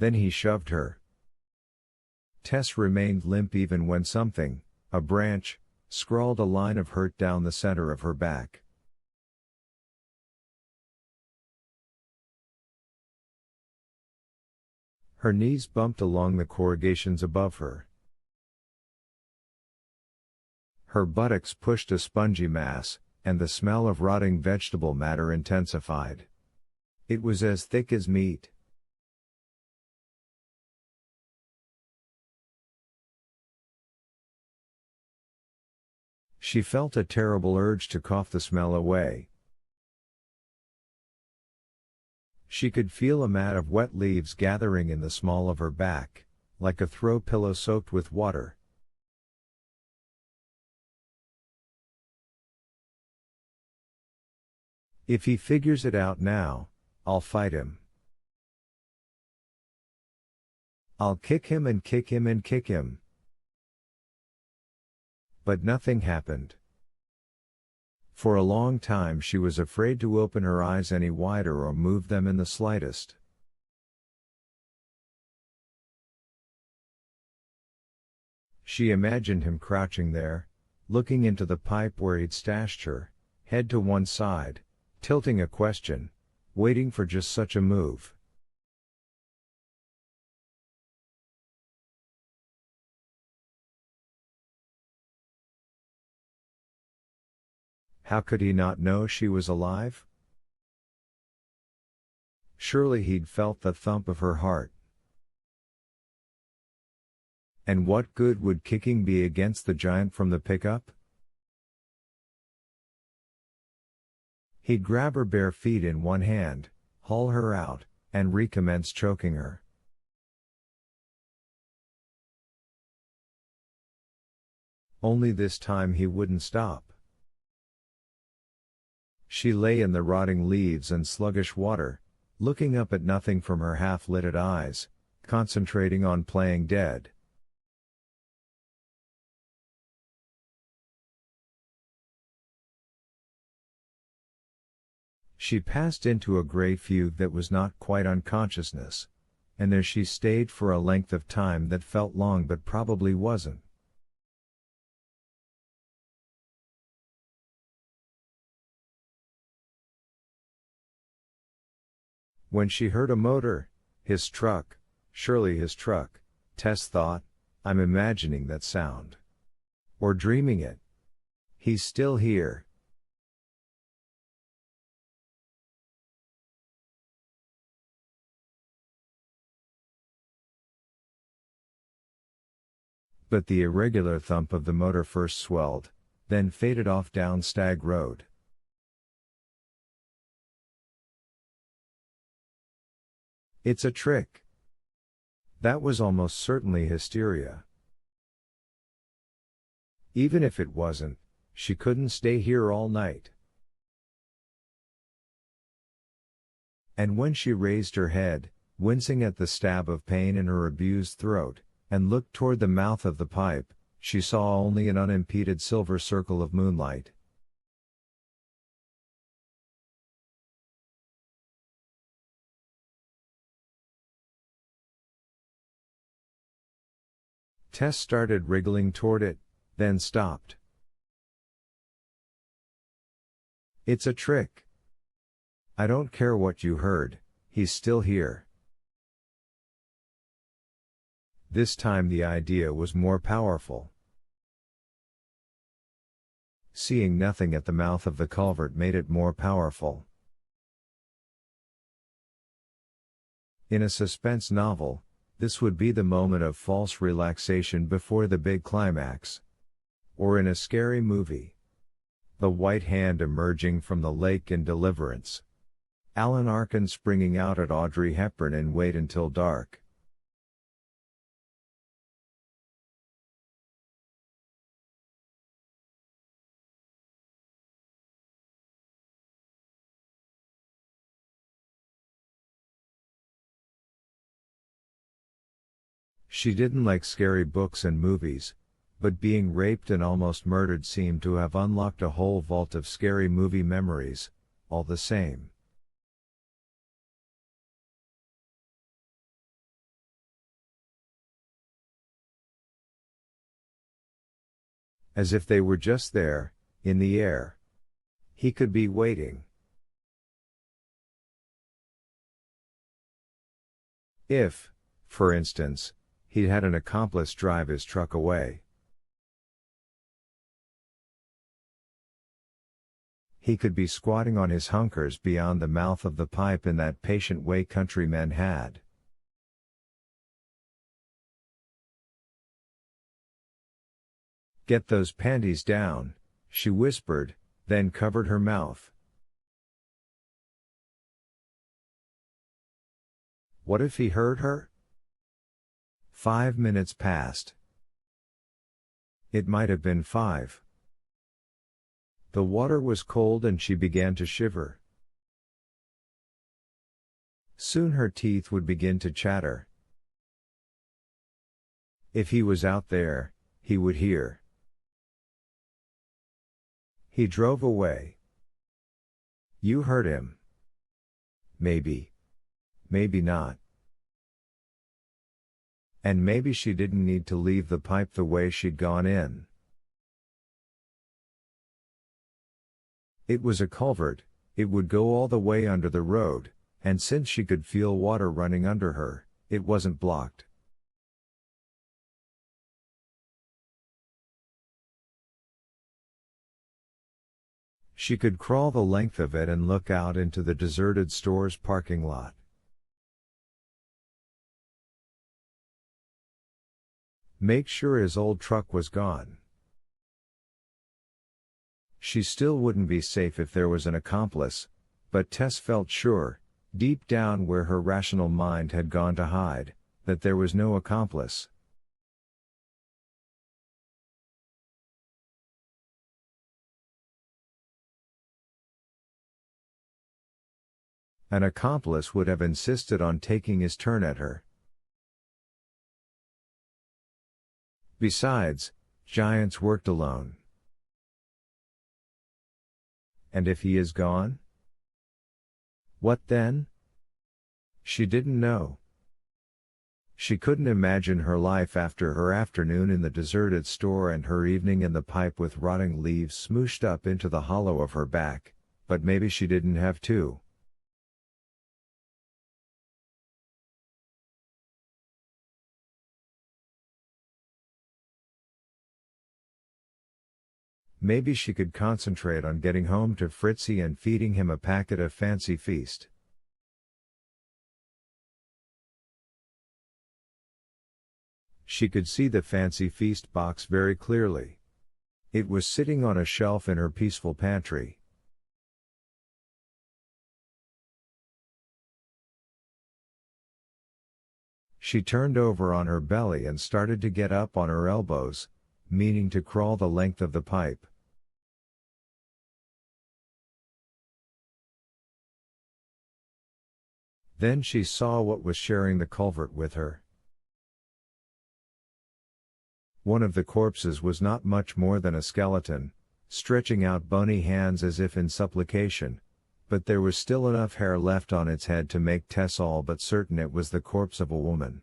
Then he shoved her. Tess remained limp even when something, a branch, scrawled a line of hurt down the center of her back. Her knees bumped along the corrugations above her. Her buttocks pushed a spongy mass, and the smell of rotting vegetable matter intensified. It was as thick as meat. She felt a terrible urge to cough the smell away. She could feel a mat of wet leaves gathering in the small of her back, like a throw pillow soaked with water. If he figures it out now, I'll fight him. I'll kick him and kick him and kick him. But nothing happened. For a long time she was afraid to open her eyes any wider or move them in the slightest. She imagined him crouching there, looking into the pipe where he'd stashed her, head to one side, tilting a question, waiting for just such a move. How could he not know she was alive? Surely he'd felt the thump of her heart. And what good would kicking be against the giant from the pickup? He'd grab her bare feet in one hand, haul her out, and recommence choking her. Only this time he wouldn't stop. She lay in the rotting leaves and sluggish water, looking up at nothing from her half-lidded eyes, concentrating on playing dead. She passed into a gray fugue that was not quite unconsciousness, and there she stayed for a length of time that felt long but probably wasn't. When she heard a motor, his truck, surely his truck, Tess thought, I'm imagining that sound. Or dreaming it. He's still here. But the irregular thump of the motor first swelled, then faded off down Stag Road. It's a trick. That was almost certainly hysteria. Even if it wasn't, she couldn't stay here all night. And when she raised her head, wincing at the stab of pain in her abused throat, and looked toward the mouth of the pipe, she saw only an unimpeded silver circle of moonlight. Tess started wriggling toward it, then stopped. It's a trick. I don't care what you heard, he's still here. This time the idea was more powerful. Seeing nothing at the mouth of the culvert made it more powerful. In a suspense novel, this would be the moment of false relaxation before the big climax. Or in a scary movie. The white hand emerging from the lake in Deliverance. Alan Arkin springing out at Audrey Hepburn in Wait Until Dark. She didn't like scary books and movies, but being raped and almost murdered seemed to have unlocked a whole vault of scary movie memories, all the same. As if they were just there, in the air. He could be waiting. If, for instance, he'd had an accomplice drive his truck away. He could be squatting on his hunkers beyond the mouth of the pipe in that patient way countrymen had. "Get those panties down," she whispered, then covered her mouth. What if he heard her? 5 minutes passed. It might have been 5. The water was cold and she began to shiver. Soon her teeth would begin to chatter. If he was out there, he would hear. He drove away. You heard him. Maybe. Maybe not. And maybe she didn't need to leave the pipe the way she'd gone in. It was a culvert, it would go all the way under the road, and since she could feel water running under her, it wasn't blocked. She could crawl the length of it and look out into the deserted store's parking lot. Make sure his old truck was gone. She still wouldn't be safe if there was an accomplice, but Tess felt sure, deep down where her rational mind had gone to hide, that there was no accomplice. An accomplice would have insisted on taking his turn at her. Besides, giants worked alone. And if he is gone? What then? She didn't know. She couldn't imagine her life after her afternoon in the deserted store and her evening in the pipe with rotting leaves smooshed up into the hollow of her back, but maybe she didn't have to. Maybe she could concentrate on getting home to Fritzy and feeding him a packet of Fancy Feast. She could see the Fancy Feast box very clearly. It was sitting on a shelf in her peaceful pantry. She turned over on her belly and started to get up on her elbows, meaning to crawl the length of the pipe. Then she saw what was sharing the culvert with her. One of the corpses was not much more than a skeleton, stretching out bony hands as if in supplication, but there was still enough hair left on its head to make Tess all but certain it was the corpse of a woman.